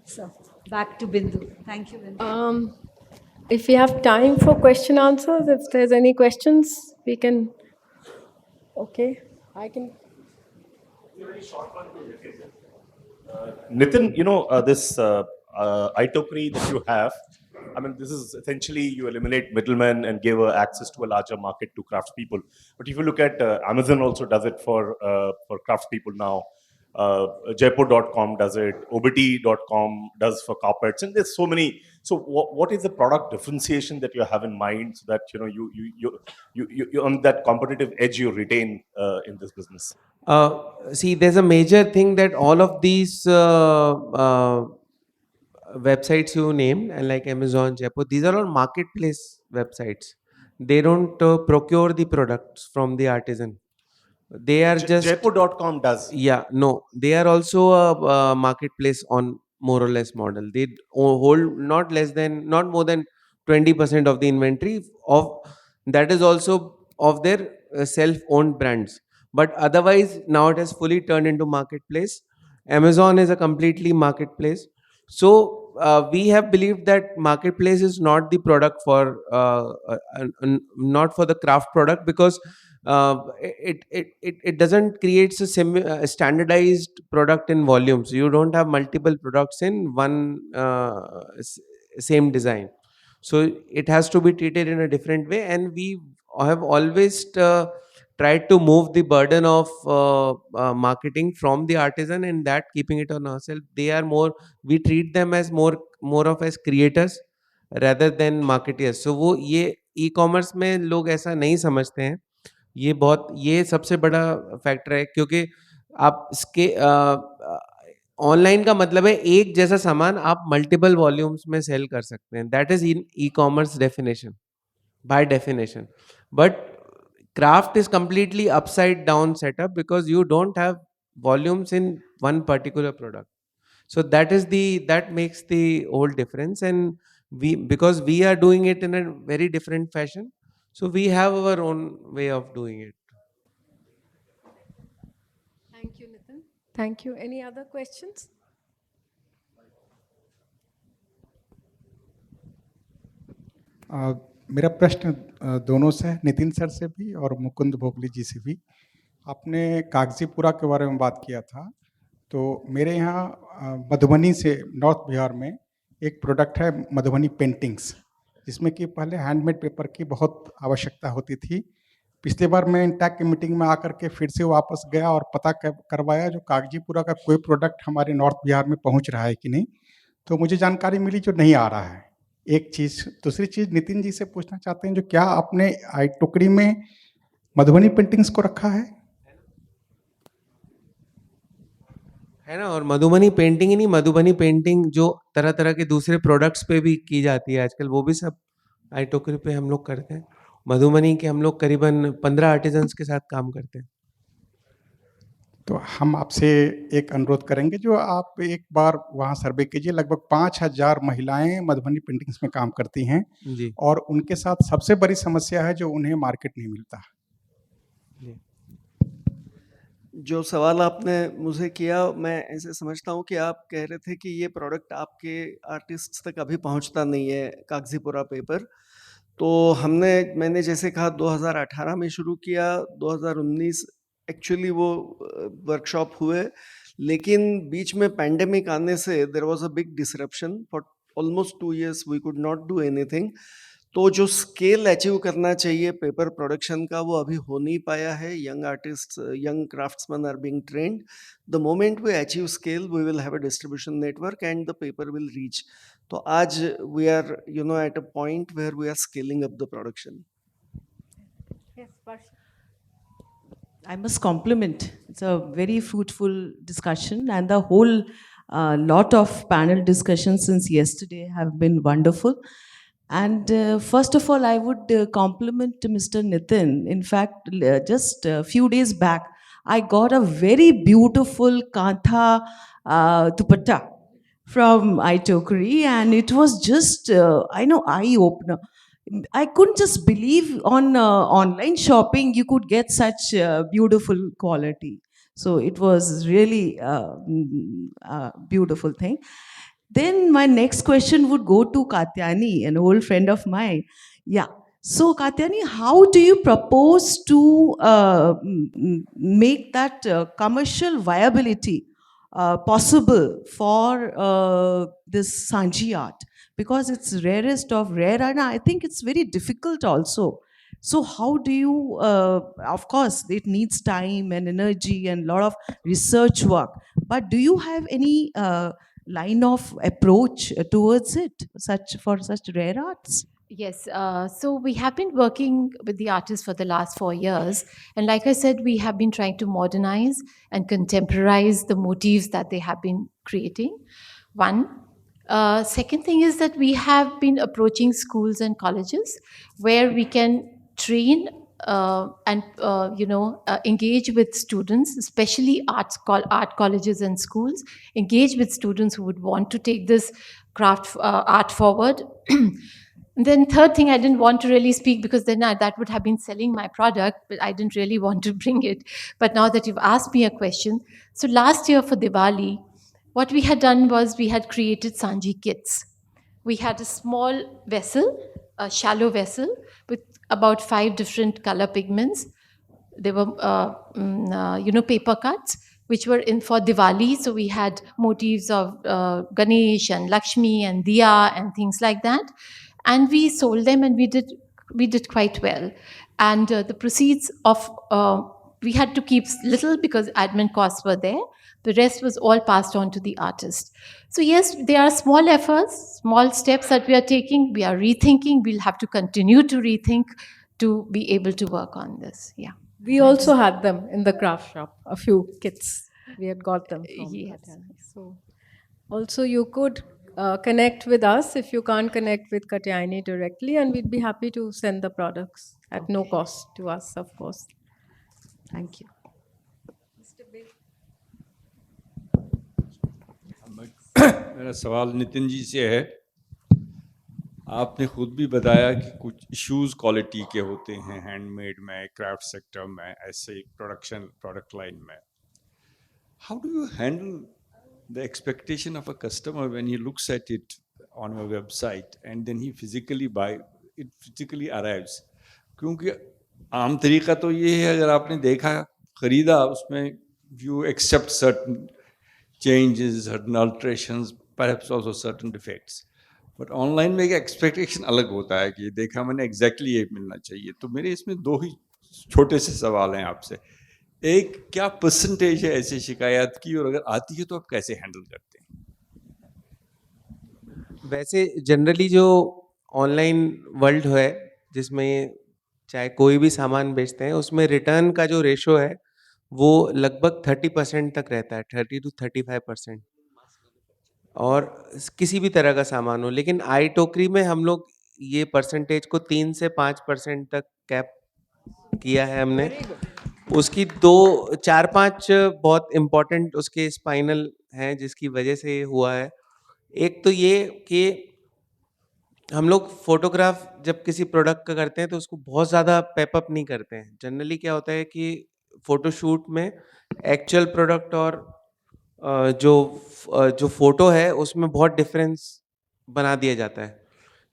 So back to Bindu. Thank you, Bindu. If we have time for question answers, if there's any questions, we can. Okay, I can. Nitin, this iTokery that you have, I mean, this is essentially you eliminate middlemen and give access to a larger market to craftspeople. But if you look at Amazon also does it for craftspeople now. Jaipur.com does it. OBT.com does for carpets, and there's so many. So, what is the product differentiation that you have in mind so that you on that competitive edge you retain in this business? See, there's a major thing that all of these websites you named, and like Amazon, Jaipur, these are all marketplace websites. They don't procure the products from the artisan. They are just Jaipur.com does. yeah, no, they are also a marketplace on more or less model. They hold not more than 20% of the inventory of that is also of their self-owned brands. But otherwise, now it has fully turned into marketplace. Amazon is a completely marketplace. So we have believed that marketplace is not the product for not for the craft product because it doesn't creates a standardized product in volumes. You don't have multiple products in one same design, so it has to be treated in a different way, and we have always tried to move the burden of marketing from the artisan and that keeping it on ourselves. They are more, we treat them as more of as creators rather than marketeers. So वो ये e-commerce में लोग ऐसा नहीं समझते हैं. ये सबसे बड़ा फैक्टर है क्योंकि आप इसके ऑनलाइन का मतलब है एक जैसा सामान आप मल्टीपल वॉल्यूम्स में सेल कर सकते हैं. That is in e-commerce definition by definition. But craft is completely upside down setup because you don't have volumes in one particular product. So that makes the whole difference, and because we are doing it in a very different fashion, so we have our own way of doing it. Thank you, Nitin. Thank you. Any other questions? मेरा प्रश्न दोनों से है, Nitin sir से भी और मुकुंद भोगली जी से भी. आपने कागजीपुरा के बारे में बात किया था, तो मेरे यहाँ मधुबनी से नॉर्थ बिहार में एक प्रोडक्ट है मधुबनी पेंटिंग्स, जिसमें कि पहले हैंडमेड पेपर की बहुत आवश्यकता होती थी. पिछली बार मैं इंटैक की मीटिंग में आकर के फिर से वापस गया और पता करवाया जो कागजीपुरा का कोई प्रोडक्ट हमारे नॉर्थ बिहार में पहुँच रहा है कि नहीं, तो मुझे जानकारी मिली जो नहीं आ रहा है. एक चीज़. दूसरी चीज़ नितिन जी से पूछना चाहते हैं जो क्या आपने iTokery में मधुबनी पेंटिंग्स को रखा है ना. और मधुबनी पेंटिंग ही नहीं, मधुबनी पेंटिंग जो तरह तरह के दूसरे प्रोडक्ट्स पे भी की जाती है आजकल, वो भी सब iTokery पे हम लोग करते हैं. मधुबनी के हम लोग करीबन 15 आर्टिजन्स के साथ काम करते हैं. तो हम आपसे एक अनुरोध करेंगे जो आप एक बार वहाँ सर्वे कीजिए. लगभग 5000 महिलाएं मधुबनी पेंटिंग्स में काम करती हैं जी. और उनके साथ सबसे बड़ी समस्या है जो उन्हें मार्केट नहीं मिलता. जो सवाल आपने मुझे किया, मैं ऐसे समझता हूँ कि आप कह रहे थे कि ये प्रोडक्ट आपके आर्टिस्ट्स तक अभी पहुँचता नहीं है, कागजीपुरा पेपर. तो मैंने जैसे कहा 2018 में शुरू किया, 2019 एक्चुअली वो वर्कशॉप हुए, लेकिन बीच में पैंडेमिक आने से there was a big disruption. For almost 2 years we could not do anything. तो जो स्केल अचीव करना चाहिए पेपर प्रोडक्शन का, वो अभी हो नहीं पाया है. Young artist, young craftsman are being trained. The moment we achieve scale, we will have a distribution network and the paper will reach. तो आज we are at a point where we are scaling up the production. Yes, Parsh. I must compliment. It's a very fruitful discussion, and the whole lot of panel discussions since yesterday have been wonderful. And first of all, I would compliment Mr. Nitin. In fact, just a few days back, I got a very beautiful kantha dupatta from iTokery, and it was just, eye opener. I couldn't just believe on online shopping you could get such beautiful quality. So it was really a beautiful thing. Then my next question would go to Katyani, an old friend of mine. Yeah. So, Katyani, how do you propose to make that commercial viability possible for this Sanji art? Because it's rarest of rare, and I think it's very difficult also. So, how do you, of course, it needs time and energy and a lot of research work, but do you have any line of approach towards it, such for such rare arts? Yes, so we have been working with the artists for the last 4 years. And like I said, we have been trying to modernize and contemporize the motifs that they have been creating. One. Second thing is that we have been approaching schools and colleges where we can train and engage with students, especially art colleges and schools, engage with students who would want to take this craft art forward. Then third thing, I didn't want to really speak because then that would have been selling my product, but I didn't really want to bring it. But now that you've asked me a question, so last year for Diwali, what we had done was we had created Sanji kits. We had a small vessel, a shallow vessel with about 5 different color pigments. They were, paper cuts, which were in for Diwali. So we had motifs of Ganesh and Lakshmi and Diya and things like that. And we sold them, and we did quite well. And the proceeds of we had to keep little because admin costs were there. The rest was all passed on to the artist. So yes, there are small efforts, small steps that we are taking. We are rethinking. We'll have to continue to rethink to be able to work on this. Yeah. We also had them in the craft shop, a few kits. We had got them from Yes. Katyani. So also you could connect with us if you can't connect with Katyani directly, and we'd be happy to send the products at no cost to us, of course. Thank you. मेरा सवाल नितिन जी से है। आपने खुद भी बताया कि कुछ इश्यूज क्वालिटी के होते हैं हैंडमेड में, क्राफ्ट सेक्टर में, ऐसे प्रोडक्ट लाइन में। How do you handle the expectation of a customer when he looks at it on your website and then he physically arrives? क्योंकि आम तरीका तो ये है, अगर आपने देखा, खरीदा, उसमें you accept certain changes, certain alterations, perhaps also certain defects. But online में एक एक्सपेक्टेशन अलग होता है कि ये देखा मैंने एग्जैक्टली ये मिलना चाहिए। तो मेरे इसमें दो ही छोटे से सवाल हैं आपसे। एक, क्या परसेंटेज है ऐसी शिकायत की, और अगर आती है तो आप कैसे हैंडल करते हैं? वैसे जनरली जो ऑनलाइन वर्ल्ड है, जिसमें चाहे कोई भी सामान बेचते हैं, उसमें रिटर्न का जो रेशो है वो लगभग 30% तक रहता है, 30 to 35%, और किसी भी तरह का सामान हो। लेकिन आई टोकरी में हम लोग ये परसेंटेज को 3 से 5% तक कैप किया है हमने। उसकी 4-5 बहुत इम्पोर्टेंट उसके स्पाइनल हैं जिसकी वजह से ये हुआ है। एक तो ये कि हम लोग फोटोग्राफ जब किसी प्रोडक्ट का करते हैं तो उसको बहुत ज़्यादा पेपअप नहीं करते हैं। जनरली क्या होता है कि फोटोशूट में एक्चुअल प्रोडक्ट और जो फोटो है उसमें बहुत डिफरेंस बना दिया जाता है,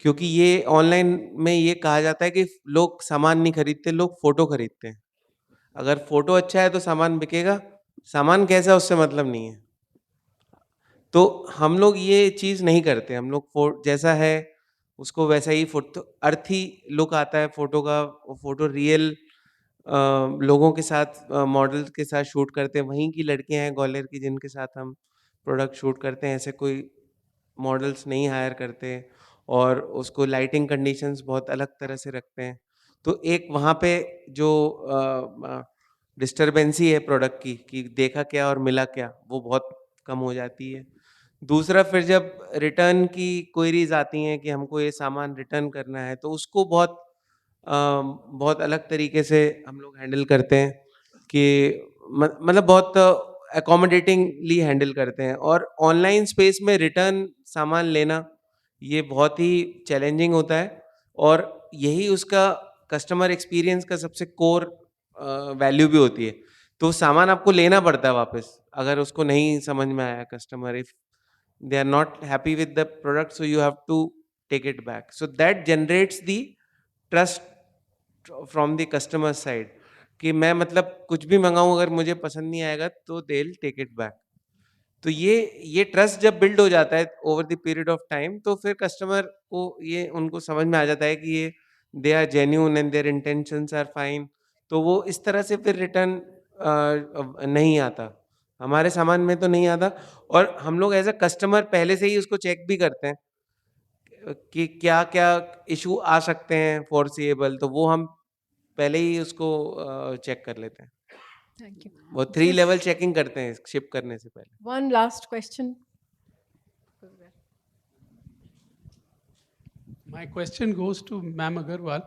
क्योंकि ये ऑनलाइन में ये कहा जाता है कि लोग सामान नहीं खरीदते, लोग फोटो खरीदते हैं। अगर फोटो अच्छा है तो सामान बिकेगा, सामान कैसा है उससे मतलब नहीं है। तो हम लोग ये चीज़ नहीं करते, हम लोग जैसा है उसको वैसा ही फोटो, अर्थी लुक आता है फोटो का। फोटो रियल लोगों के साथ, मॉडल के साथ शूट करते हैं। वहीं की लड़कियां हैं ग्वालियर की जिनके साथ हम प्रोडक्ट शूट करते हैं, ऐसे कोई मॉडल्स नहीं हायर करते, और उसको लाइटिंग कंडीशंस बहुत अलग तरह से रखते हैं। तो एक वहाँ पे जो डिस्टरबेंसी है प्रोडक्ट की, कि देखा क्या और मिला क्या, वो बहुत कम हो जाती है। दूसरा, फिर जब रिटर्न की क्वेरीज आती हैं कि हमको ये सामान रिटर्न करना है, तो उसको बहुत अलग तरीके से हम लोग हैंडल करते हैं कि मतलब बहुत अकोमोडेटिंगली हैंडल करते हैं। और ऑनलाइन स्पेस में रिटर्न सामान लेना ये बहुत ही चैलेंजिंग होता है, और यही उसका कस्टमर एक्सपीरियंस का सबसे कोर वैल्यू भी होती है। तो सामान आपको लेना पड़ता है वापस, अगर उसको नहीं समझ में आया customer, if they are not happy with the product, so you have to take it back. So that generates the trust from the customer side कि मैं मतलब कुछ भी मंगाऊं अगर मुझे पसंद नहीं आएगा तो they will take it back. तो ये ट्रस्ट जब बिल्ड हो जाता है over the period of time, तो फिर कस्टमर को ये उनको समझ में आ जाता है कि ये they are genuine and their intentions are fine. तो वो इस तरह से फिर रिटर्न नहीं आता, हमारे सामान में तो नहीं आता. और हम लोग एज अ कस्टमर पहले से ही उसको चेक भी करते हैं कि क्या क्या इशू आ सकते हैं फोरसीएबल, तो वो हम पहले ही उसको चेक कर लेते हैं. Thank you. वो 3 लेवल चेकिंग करते हैं शिप करने से पहले. One last question. My question goes to Ma'am Agarwal.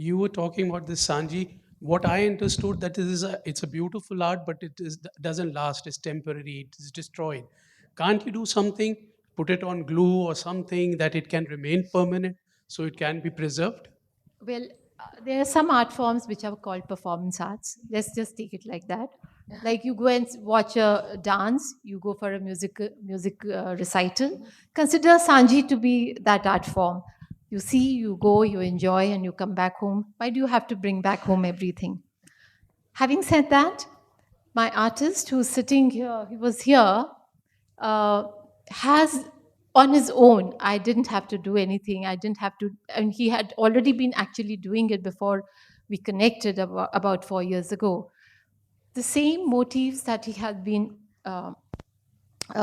You were talking about this Sanji. What I understood that it's a beautiful art, but doesn't last. It's temporary. It is destroyed. Can't you do something? Put it on glue or something that it can remain permanent, so it can be preserved. Well, there are some art forms which are called performance arts. Let's just take it like that. Like you go and watch a dance, you go for a music recital. Consider Sanji to be that art form. You see, you go, you enjoy, and you come back home. Why do you have to bring back home everything? Having said that, my artist who's sitting here, he was here, has on his own, I didn't have to do anything. I didn't have to, and he had already been actually doing it before we connected about 4 years ago. The same motifs that he had been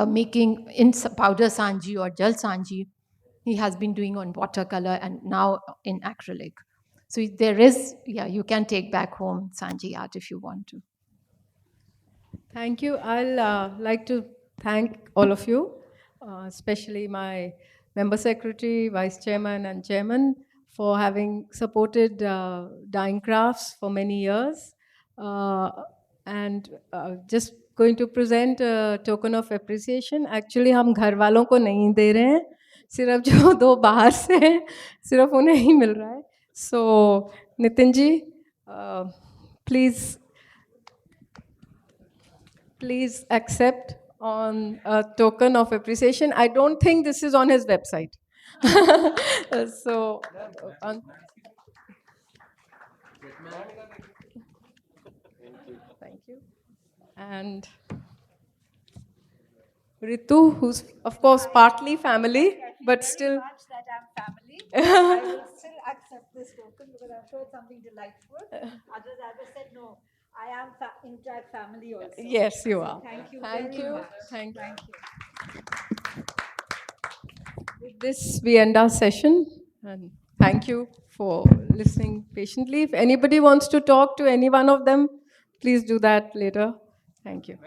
making in powder Sanji or gel Sanji, he has been doing on watercolor and now in acrylic. So there is, yeah, you can take back home Sanji art if you want to. Thank you. I'll like to thank all of you, especially my member secretary, vice chairman, and chairman for having supported Dying Crafts for many years. And just going to present a token of appreciation. Actually, हम घर वालों को नहीं दे रहे हैं, सिर्फ जो दो बाहर से हैं, सिर्फ उन्हें ही मिल रहा है. So, Nitin ji, please accept on a token of appreciation. I don't think this is on his website. So, thank you. And Ritu, who's of course partly family, but still. That I'm family. I will still accept this token because I'm sure it's something delightful. Others I would said no. I am in fact family also. Yes, you are. Thank you. Thank very you. much. Thank you. With this, we end our session. And thank you for listening patiently. If anybody wants to talk to any one of them, please do that later. Thank you.